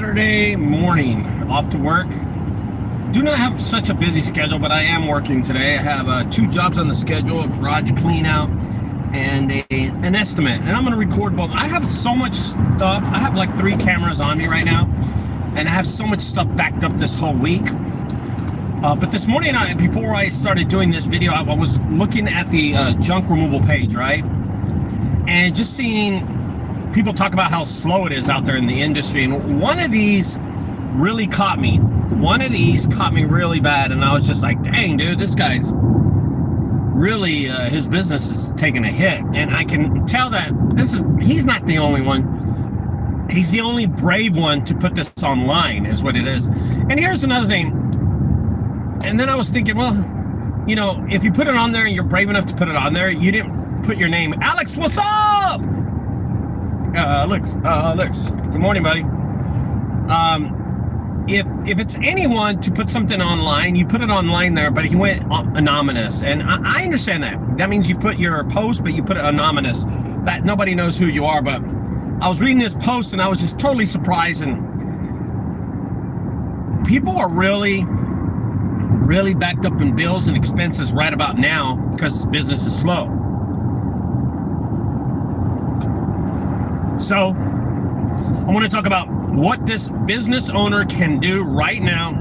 Saturday morning, off to work. Do not have such a busy schedule, but I am working today. I have 2 jobs on the schedule, a garage clean out and an estimate. And I'm going to record both. I have so much stuff. I have like 3 cameras on me right now. And I have so much stuff backed up this whole week. But this morning, before I started doing this video, I was looking at the junk removal page, right? And just seeing people talk about how slow it is out there in the industry. And one of these really caught me. One of these caught me really bad. And I was just like, dang, dude, this guy's really, his business is taking a hit. And I can tell that he's not the only one. He's the only brave one to put this online, is what it is. And here's another thing. And then I was thinking, well, you know, if you put it on there and you're brave enough to put it on there, you didn't put your name. Alex, what's up? Alex, good morning, buddy. If it's anyone to put something online, you put it online there, but he went anonymous. And I understand that. That means you put your post, but you put it anonymous. That nobody knows who you are. But I was reading his post and I was just totally surprised. And people are really backed up in bills and expenses right about now because business is slow. So I want to talk about what this business owner can do right now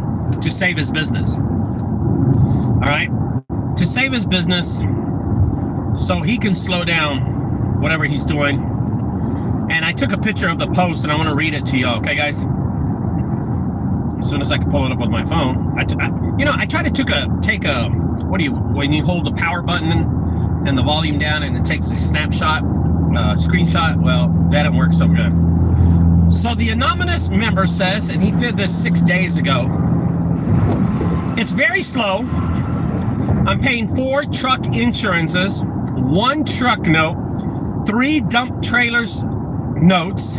to save his business. All right, to save his business so he can slow down whatever he's doing. And I took a picture of the post and I want to read it to you. Okay, guys? As soon as I can pull it up with my phone. I try to take a when you hold the power button and the volume down and it takes a snapshot, screenshot. Well, that didn't work so good. So the anonymous member says, and he did this 6 days ago, it's very slow. I'm paying 4 truck insurances, 1 truck note, 3 dump trailers notes,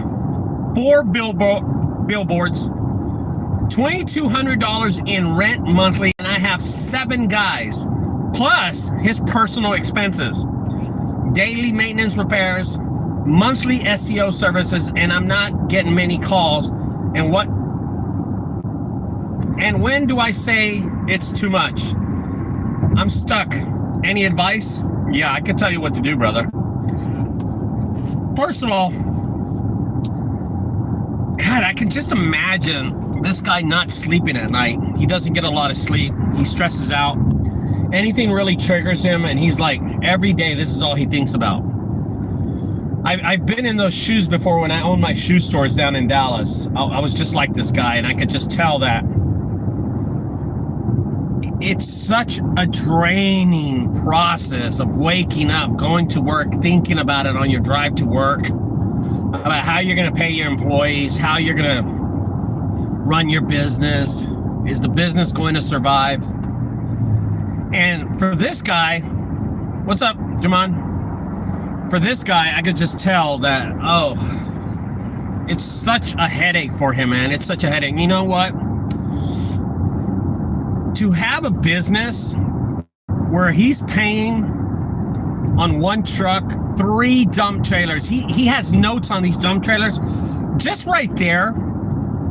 4 billboards, $2,200 in rent monthly, and I have 7 guys, plus his personal expenses, daily maintenance repairs, monthly SEO services, and I'm not getting many calls. And when do I say it's too much? I'm stuck. Any advice? Yeah, I can tell you what to do, brother. First of all, God, I can just imagine this guy not sleeping at night. He doesn't get a lot of sleep. He stresses out. Anything really triggers him, and he's like, every day, this is all he thinks about. I've been in those shoes before when I owned my shoe stores down in Dallas. I was just like this guy, and I could just tell that it's such a draining process of waking up, going to work, thinking about it on your drive to work, about how you're going to pay your employees, how you're going to run your business. Is the business going to survive? And for this guy, what's up, Jamon? For this guy, I could just tell that, oh, it's such a headache for him, man. It's such a headache. You know what? To have a business where he's paying on 1 truck, 3 dump trailers. He has notes on these dump trailers just right there.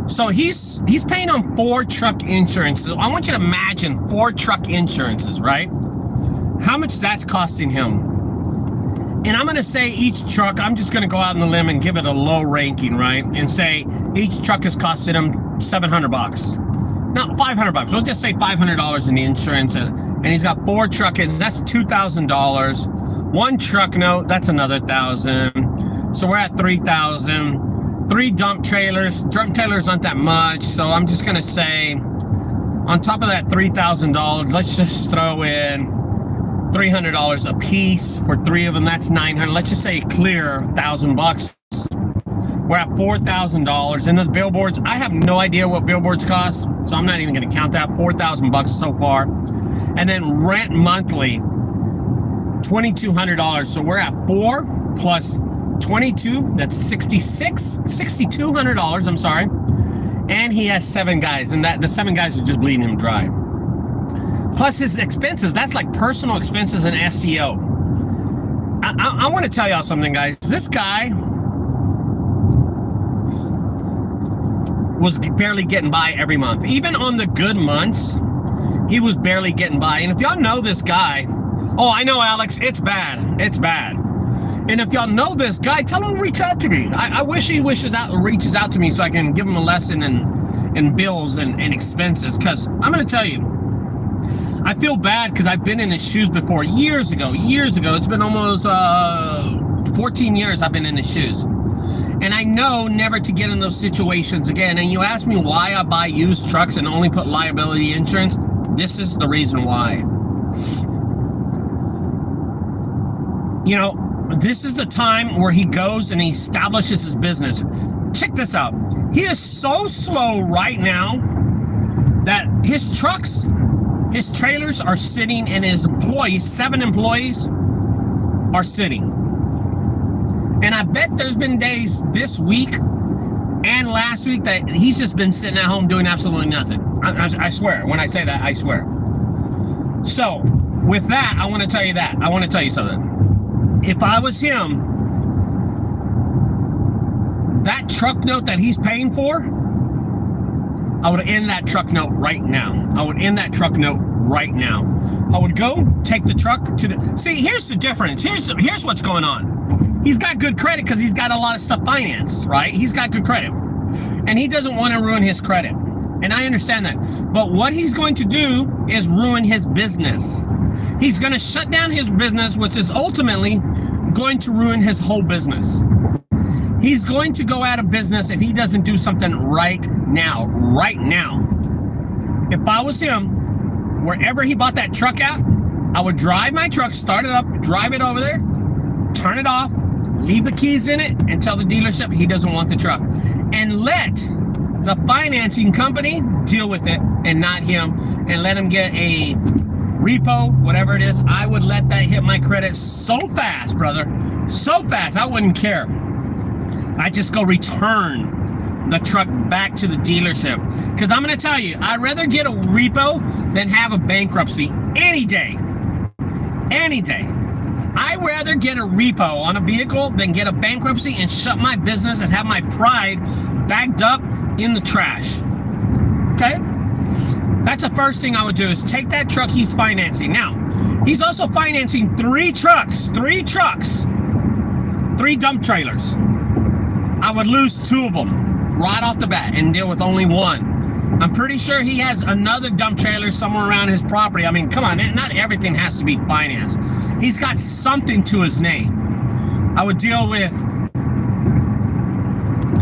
So he's paying on 4 truck insurances. I want you to imagine 4 truck insurances, right? How much that's costing him. And I'm going to say each truck, I'm just going to go out on the limb and give it a low ranking, right? And say each truck is costing him $700. No, $500. We'll just say $500 in the insurance. And he's got 4 truck-ins. That's $2,000. 1 truck note, that's another $1,000. So we're at $3,000. 3 dump trailers. Dump trailers aren't that much. So I'm just going to say on top of that $3,000, let's just throw in $300 a piece for 3 of them. That's $900. Let's just say clear $1,000. We're at $4,000. And the billboards, I have no idea what billboards cost, so I'm not even going to count that. $4,000 so far. And then rent monthly, $2,200. So we're at 4 plus 22. That's $6,200. I'm sorry. And he has 7 guys, and the 7 guys are just bleeding him dry. Plus his expenses, that's like personal expenses and SEO. I want to tell y'all something, guys. This guy, was barely getting by every month. Even on the good months, he was barely getting by. And if y'all know this guy, oh, I know, Alex, it's bad. It's bad. And if y'all know this guy, tell him to reach out to me. I wish he reaches out to me so I can give him a lesson in bills and expenses. Because I'm going to tell you, I feel bad because I've been in his shoes before years ago. It's been almost 14 years I've been in his shoes. And I know never to get in those situations again. And you ask me why I buy used trucks and only put liability insurance. This is the reason why. You know, this is the time where he goes and he establishes his business. Check this out. He is so slow right now that his trucks, his trailers are sitting, and his employees, 7 employees, are sitting. And I bet there's been days this week and last week that he's just been sitting at home doing absolutely nothing. I swear. When I say that, I swear. So, with that, I want to tell you that. I want to tell you something. If I was him, that truck note that he's paying for, I would end that truck note right now. I would go take the truck to the... See, here's the difference. Here's what's going on. He's got good credit because he's got a lot of stuff financed, right? He's got good credit. And he doesn't want to ruin his credit. And I understand that. But what he's going to do is ruin his business. He's going to shut down his business, which is ultimately going to ruin his whole business. He's going to go out of business if he doesn't do something right now. If I was him, wherever he bought that truck at, I would drive my truck, start it up, drive it over there, turn it off, leave the keys in it, and tell the dealership he doesn't want the truck. And let the financing company deal with it and not him, and let him get a repo, whatever it is. I would let that hit my credit so fast, brother. So fast, I wouldn't care. I just go return the truck back to the dealership. Because I'm going to tell you, I'd rather get a repo than have a bankruptcy any day. Any day. I'd rather get a repo on a vehicle than get a bankruptcy and shut my business and have my pride bagged up in the trash. Okay? That's the first thing I would do, is take that truck he's financing. Now, he's also financing 3 trucks, 3 dump trailers. I would lose 2 of them right off the bat and deal with only 1. I'm pretty sure he has another dump trailer somewhere around his property. I mean, come on, not everything has to be financed. He's got something to his name. I would deal with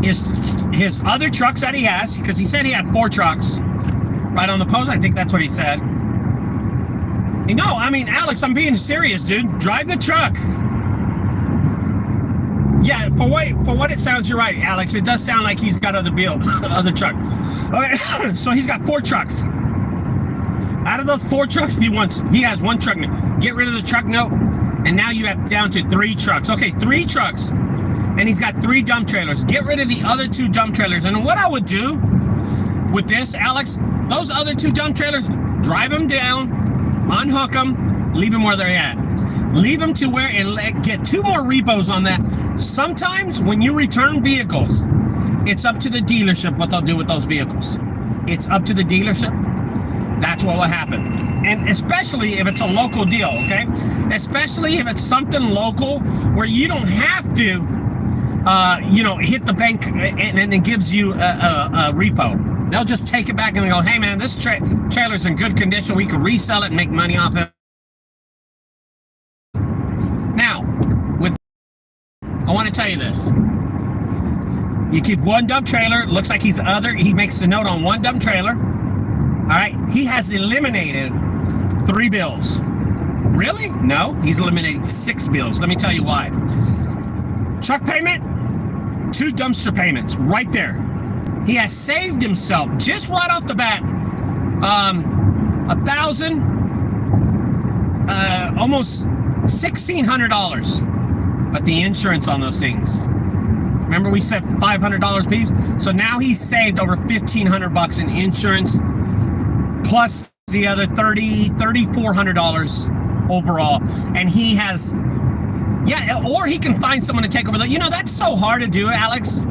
his other trucks that he has, because he said he had 4 trucks. Right on the post, I think that's what he said. You know, I mean, Alex, I'm being serious, dude. Drive the truck. Yeah, for what it sounds, you're right, Alex. It does sound like he's got other truck. Okay, so he's got 4 trucks. Out of those 4 trucks, he has 1 truck note. Get rid of the truck note, and now you have down to 3 trucks. Okay, 3 trucks, and he's got 3 dump trailers. Get rid of the other 2 dump trailers. And what I would do with this, Alex, those other 2 dump trailers, drive them down, unhook them, leave them where they're at. Leave them to where, and get 2 more repos on that. Sometimes when you return vehicles, it's up to the dealership what they'll do with those vehicles. It's up to the dealership. That's what will happen. And especially if it's a local deal, okay? Especially if it's something local where you don't have to, hit the bank and it gives you a repo. They'll just take it back and go, hey man, this trailer's in good condition. We can resell it and make money off it. Now, I want to tell you this. You keep 1 dump trailer. Looks like he makes a note on 1 dump trailer. All right. He has eliminated 3 bills. Really? No, he's eliminated 6 bills. Let me tell you why. Truck payment, 2 dumpster payments right there. He has saved himself just right off the bat $1,000, almost $1,600. But the insurance on those things, remember we said $500 piece? So now he's saved over $1,500 in insurance, plus the other $3,400 overall. And he has, or he can find someone to take over. That's so hard to do, Alex.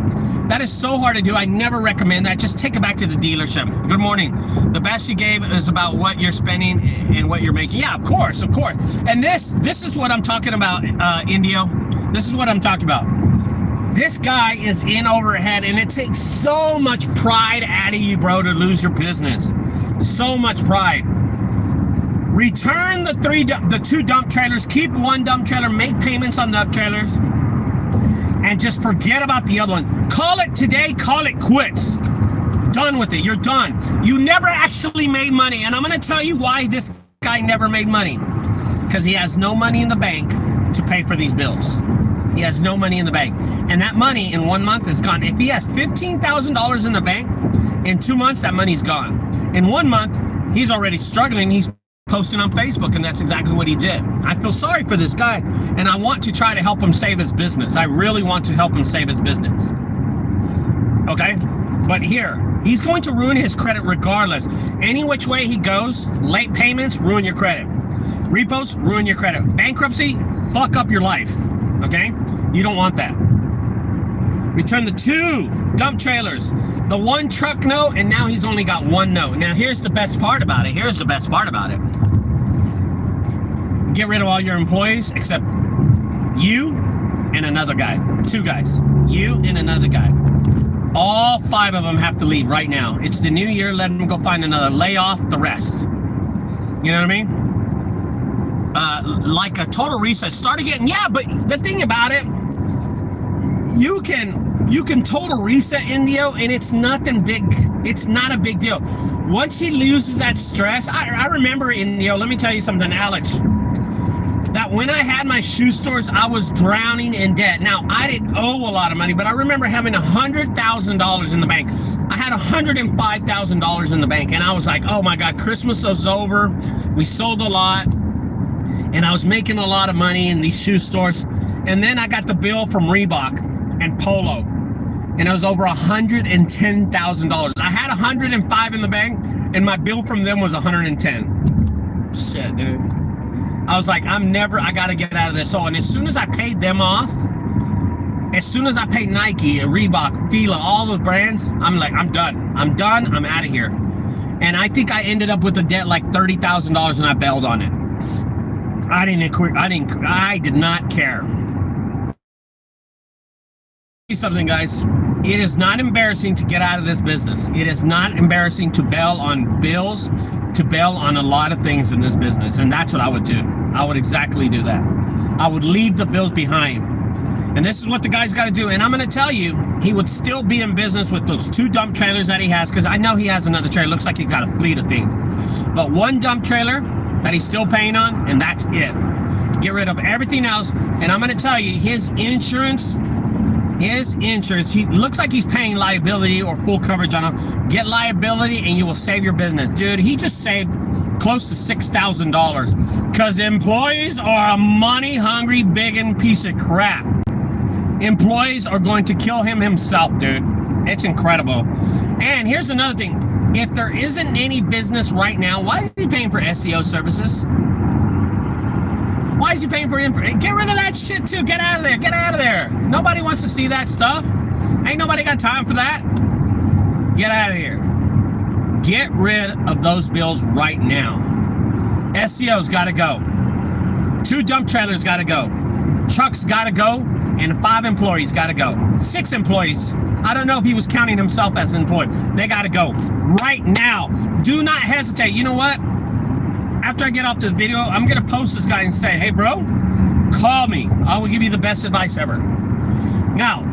That is so hard to do. I never recommend that. Just take it back to the dealership. Good morning. The best you gave is about what you're spending and what you're making. Yeah, of course. And this is what I'm talking about, Indio. This is what I'm talking about. This guy is in overhead, and it takes so much pride out of you, bro, to lose your business. So much pride. Return the 2 dump trailers. Keep 1 dump trailer. Make payments on dump trailers. And just forget about the other one. Call it today, call it quits. Done with it, you're done. You never actually made money, and I'm gonna tell you why this guy never made money. Because he has no money in the bank to pay for these bills. He has no money in the bank. And that money in 1 month is gone. If he has $15,000 in the bank, in 2 months, that money's gone. In 1 month, he's already struggling. He's posting on Facebook, and that's exactly what he did. I feel sorry for this guy, and I want to try to help him save his business. I really want to help him save his business. Okay? But here, he's going to ruin his credit regardless. Any which way he goes, late payments, ruin your credit. Repos, ruin your credit. Bankruptcy, fuck up your life. Okay? You don't want that. Return the 2 dump trailers. The 1 truck note, and now he's only got 1 note. Now here's the best part about it. Get rid of all your employees except you and another guy. 2 guys. You and another guy. All 5 of them have to leave right now. It's the new year. Let them go find another. Lay off the rest. You know what I mean? Like a total reset. Start again. Yeah, but the thing about it, you can total reset Indio, and it's nothing big. It's not a big deal. Once he loses that stress, I remember Indio, let me tell you something, Alex, that when I had my shoe stores, I was drowning in debt. Now, I didn't owe a lot of money, but I remember having $100,000 in the bank. I had $105,000 in the bank, and I was like, oh my God, Christmas was over. We sold a lot, and I was making a lot of money in these shoe stores. And then I got the bill from Reebok and Polo, and it was over $110,000. I had 105 in the bank, and my bill from them was 110. Shit, dude. I was like, I gotta get out of this. So, and as soon as I paid them off, as soon as I paid Nike, Reebok, Fila, all those brands, I'm like, I'm done, I'm out of here. And I think I ended up with a debt like $30,000, and I bailed on it. I did not care. Something, guys, it is not embarrassing to get out of this business. It is not embarrassing to bail on bills, to bail on a lot of things in this business, and that's what I would do. I would exactly do that. I would leave the bills behind, and this is what the guy's got to do. And I'm going to tell you, he would still be in business with those 2 dump trailers that he has, because I know he has another trailer. Looks like he's got a fleet of things, but 1 dump trailer that he's still paying on, and that's it. Get rid of everything else. And I'm going to tell you, his insurance, he looks like he's paying liability or full coverage on him. Get liability and you will save your business. Dude, he just saved close to $6,000, because employees are a money-hungry, biggin' piece of crap. Employees are going to kill him himself, dude. It's incredible. And here's another thing. If there isn't any business right now, why is he paying for SEO services? Why is he paying for it? Get rid of that shit too. Get out of there. Get out of there. Nobody wants to see that stuff. Ain't nobody got time for that. Get out of here. Get rid of those bills right now. SEO's got to go. 2 dump trailers got to go. Trucks got to go. And 5 employees got to go. 6 employees. I don't know if he was counting himself as an employee. They got to go right now. Do not hesitate. You know what? After I get off this video, I'm going to post this guy and say, hey, bro, call me. I will give you the best advice ever. Now,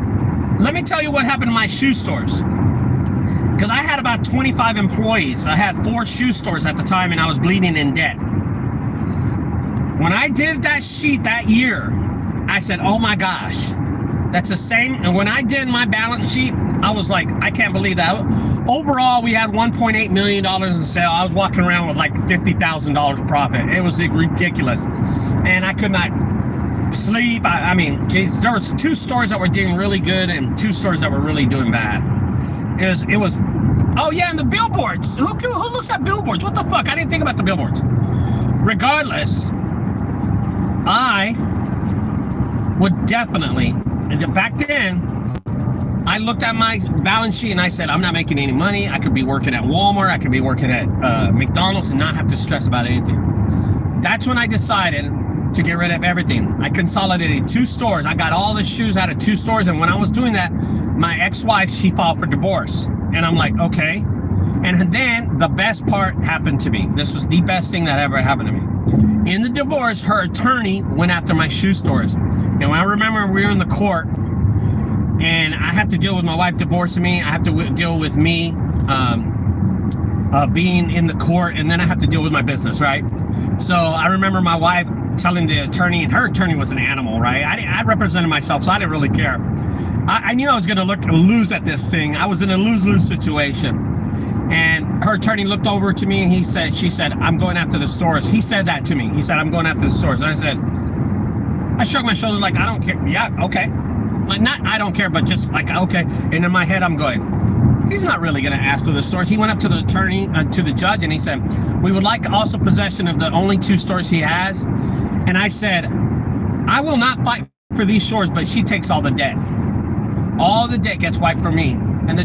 let me tell you what happened to my shoe stores. Because I had about 25 employees. I had 4 shoe stores at the time, and I was bleeding in debt. When I did that sheet that year, I said, oh my gosh, that's the same. And when I did my balance sheet, I was like, I can't believe that. Overall, we had $1.8 million in sale. I was walking around with like $50,000 profit. It was ridiculous. And I could not sleep. I mean, geez, there was 2 stores that were doing really good and 2 stores that were really doing bad. It was, oh yeah, and the billboards. Who looks at billboards? What the fuck? I didn't think about the billboards. Regardless, I would definitely, back then, I looked at my balance sheet and I said, I'm not making any money. I could be working at Walmart. I could be working at McDonald's and not have to stress about anything. That's when I decided to get rid of everything. I consolidated 2 stores. I got all the shoes out of 2 stores. And when I was doing that, my ex-wife, she filed for divorce. And I'm like, okay. And then the best part happened to me. This was the best thing that ever happened to me. In the divorce, her attorney went after my shoe stores. And when I remember we were in the court, and I have to deal with my wife divorcing me. I have to deal with me being in the court, and then I have to deal with my business, right? So I remember my wife telling the attorney, and her attorney was an animal, right? I represented myself, so I didn't really care. I knew I was going to lose at this thing. I was in a lose-lose situation. And her attorney looked over to me, and she said, I'm going after the stores. He said that to me. He said, I'm going after the stores. And I said, I shrugged my shoulders like, I don't care. Yeah, okay. Like, not I don't care, but just like, okay. And in my head, I'm going, he's not really going to ask for the stores. He went up to the attorney, to the judge, and he said, we would like also possession of the only 2 stores he has. And I said, I will not fight for these stores, but she takes all the debt. All the debt gets wiped for me. And the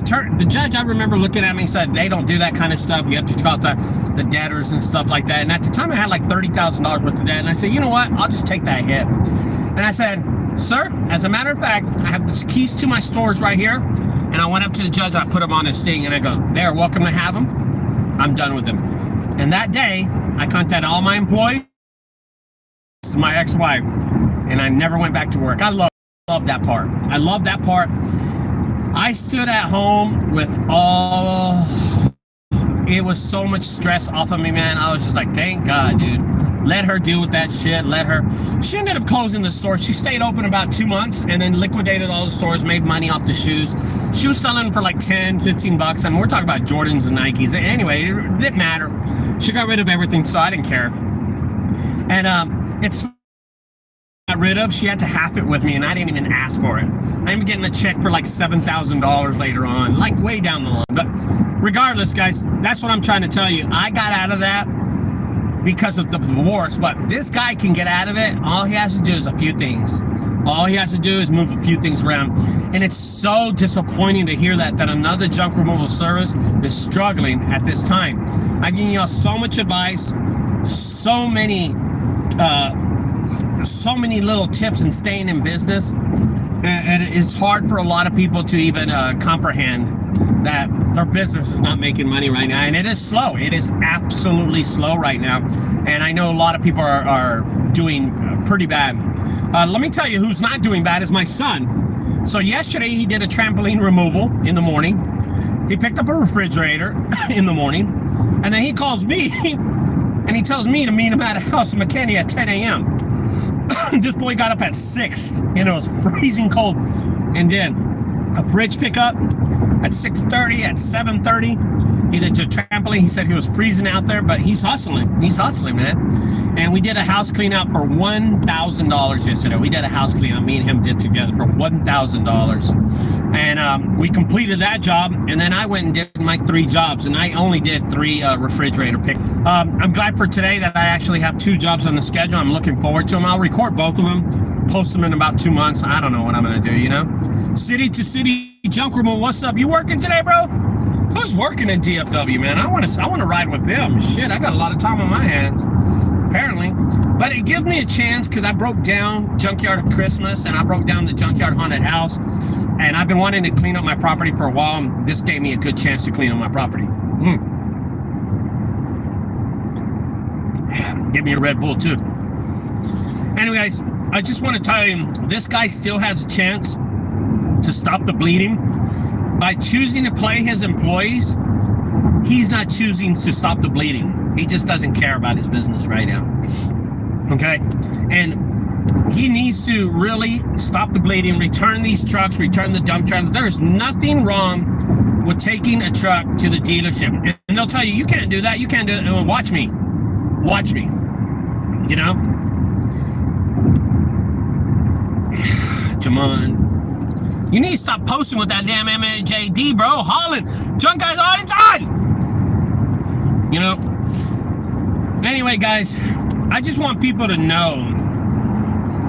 judge, I remember looking at me and said, they don't do that kind of stuff. You have to talk to the debtors and stuff like that. And at the time, I had like $30,000 worth of debt. And I said, you know what? I'll just take that hit. And I said, sir, as a matter of fact, I have the keys to my stores right here. And I went up to the judge, I put him on his thing, and I go, they're welcome to have him. I'm done with him. And that day, I contacted all my employees, my ex-wife, and I never went back to work. I love that part. I love that part. I stood at home with it was so much stress off of me, man. I was just like, thank God, dude. Let her deal with that shit. She ended up closing the store. She stayed open about 2 months and then liquidated all the stores, made money off the shoes. She was selling for like 10, 15 bucks. I mean, we're talking about Jordans and Nikes. Anyway, it didn't matter. She got rid of everything, so I didn't care. And it's got rid of, she had to half it with me, and I didn't even ask for it. I'm getting a check for like $7,000 later on, like way down the line. But regardless, guys, that's what I'm trying to tell you. I got out of that because of the divorce, but this guy can get out of it. All he has to do is a few things. All he has to do is move a few things around. And it's so disappointing to hear that another junk removal service is struggling at this time. I'm giving y'all so much advice, so many little tips in staying in business. And it's hard for a lot of people to even comprehend that their business is not making money right now. And it is slow. It is absolutely slow right now. And I know a lot of people are doing pretty bad. Let me tell you who's not doing bad is my son. So yesterday he did a trampoline removal in the morning. He picked up a refrigerator in the morning. And then he calls me and he tells me to meet him at a house in McKinney at 10 a.m. This boy got up at 6. You know, it was freezing cold. And then a fridge pickup at 6:30, at 7:30. He did a trampoline. He said he was freezing out there, but he's hustling. He's hustling, man. And we did a house clean out for $1,000 yesterday. We did a house clean out. Me and him did together for $1,000. And we completed that job. And then I went and did my 3 jobs. And I only did 3 refrigerator picks. I'm glad for today that I actually have 2 jobs on the schedule. I'm looking forward to them. I'll record both of them, post them in about 2 months. I don't know what I'm going to do, you know? City to city junk removal. What's up? You working today, bro? Who's working in DFW, man? I want to ride with them. Shit, I got a lot of time on my hands, apparently. But it gives me a chance because I broke down Junkyard of Christmas and I broke down the Junkyard Haunted House. And I've been wanting to clean up my property for a while. And this gave me a good chance to clean up my property. Give me a Red Bull, too. Anyways, I just want to tell you, this guy still has a chance to stop the bleeding. By choosing to play his employees, he's not choosing to stop the bleeding. He just doesn't care about his business right now. Okay? And he needs to really stop the bleeding, return these trucks, return the dump trucks. There's nothing wrong with taking a truck to the dealership. And they'll tell you, you can't do that, you can't do it. Well, watch me. Watch me. You know? Jamon. You need to stop posting with that damn MJD, bro. Holland. Junk guys all the time. You know? Anyway, guys, I just want people to know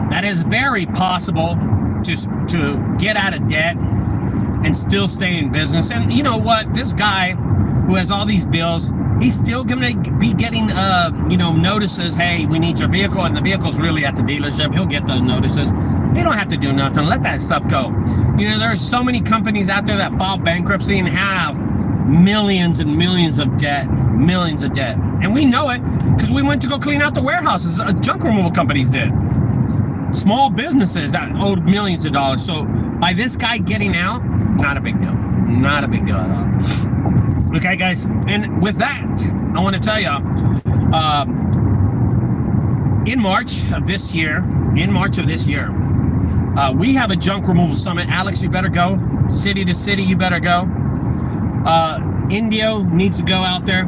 that it's very possible to get out of debt and still stay in business. And you know what? This guy who has all these bills, he's still going to be getting, notices. Hey, we need your vehicle, and the vehicle's really at the dealership. He'll get those notices. He don't have to do nothing. Let that stuff go. You know, there are so many companies out there that file bankruptcy and have millions and millions of debt, and we know it because we went to go clean out the warehouses. Junk removal companies did. Small businesses that owed millions of dollars. So by this guy getting out, not a big deal. Not a big deal at all. Okay, guys. And with that, I want to tell y'all, in March of this year, we have a junk removal summit. Alex, you better go. City to city, you better go. Indio needs to go out there.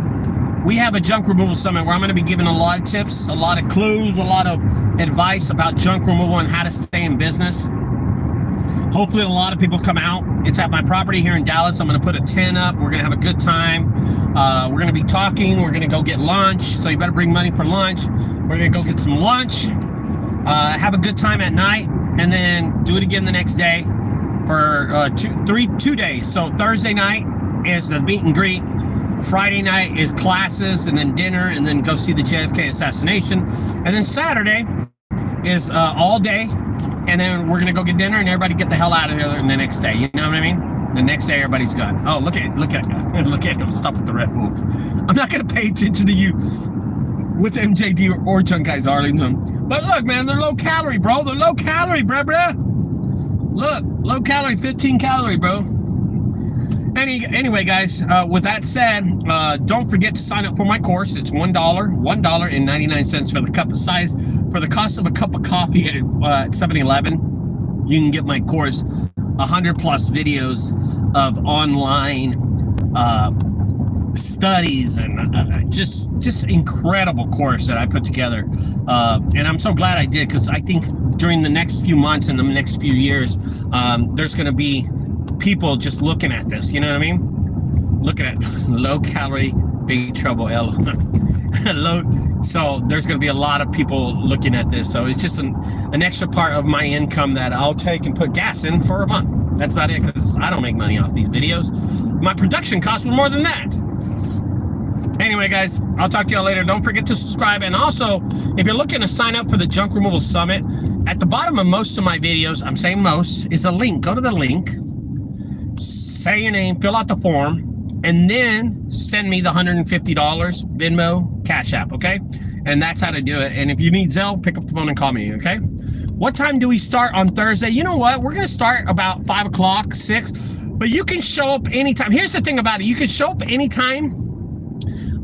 We have a junk removal summit where I'm going to be giving a lot of tips, a lot of clues, a lot of advice about junk removal and how to stay in business. Hopefully a lot of people come out. It's at my property here in Dallas. I'm going to put a tent up. We're going to have a good time. We're going to be talking. We're going to go get lunch. So you better bring money for lunch. We're going to go get some lunch, have a good time at night, and then do it again the next day for 2 days. So Thursday night is the meet and greet. Friday night is classes, and then dinner, and then go see the JFK assassination. And then Saturday is all day, and then we're gonna go get dinner, and everybody get the hell out of here the next day. You know what I mean? The next day, everybody's gone. Oh, look at him. Stop with the Red Bulls. I'm not gonna pay attention to you with MJD or Junk Guys Arlington. But look, man, they're low calorie, bro. They're low calorie, bruh. Look, low calorie, 15 calorie, bro. Anyway, guys, with that said, don't forget to sign up for my course. It's $1.99 for the cup of size. For the cost of a cup of coffee at 7-Eleven, you can get my course, 100 plus videos of online studies and just incredible course that I put together. And I'm so glad I did, because I think during the next few months and the next few years, there's going to be people just looking at this, you know what I mean? Looking at low calorie, big trouble, so there's going to be a lot of people looking at this. So it's just an extra part of my income that I'll take and put gas in for a month. That's about it, because I don't make money off these videos. My production costs were more than that. Anyway, guys, I'll talk to y'all later. Don't forget to subscribe. And also, if you're looking to sign up for the Junk Removal Summit, at the bottom of most of my videos, I'm saying most, is a link. Go to the link. Say your name, fill out the form, and then send me the $150 Venmo, Cash App, okay? And that's how to do it. And if you need Zelle, pick up the phone and call me, okay? What time do we start on Thursday? You know what? We're going to start about 5 o'clock, 6, but you can show up anytime. Here's the thing about it. You can show up anytime.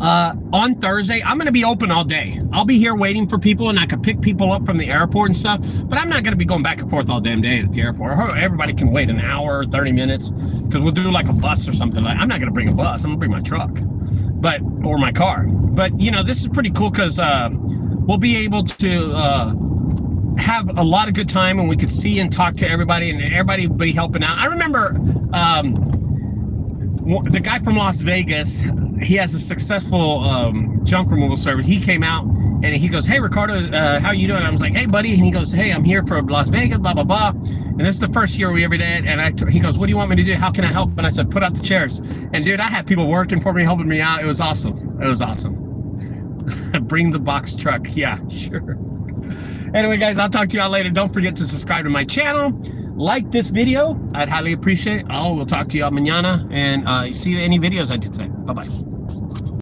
On Thursday, I'm going to be open all day. I'll be here waiting for people, and I can pick people up from the airport and stuff, but I'm not going to be going back and forth all damn day at the airport. Everybody can wait an hour or 30 minutes, because we'll do like a bus or something. Like, I'm not going to bring a bus. I'm going to bring my truck, or my car. But, you know, this is pretty cool, because we'll be able to have a lot of good time, and we could see and talk to everybody, and everybody will be helping out. I remember the guy from Las Vegas. He has a successful junk removal service. He came out and he goes, "Hey, Ricardo, how you doing?" I was like, "Hey, buddy." And he goes, "Hey, I'm here for Las Vegas, blah, blah, blah." And this is the first year we ever did. And he goes, "What do you want me to do? How can I help?" And I said, "Put out the chairs." And dude, I had people working for me, helping me out. It was awesome. It was awesome. Bring the box truck. Yeah, sure. Anyway, guys, I'll talk to y'all later. Don't forget to subscribe to my channel. Like this video. I'd highly appreciate it. We'll talk to y'all mañana, and see any videos I do today. Bye-bye.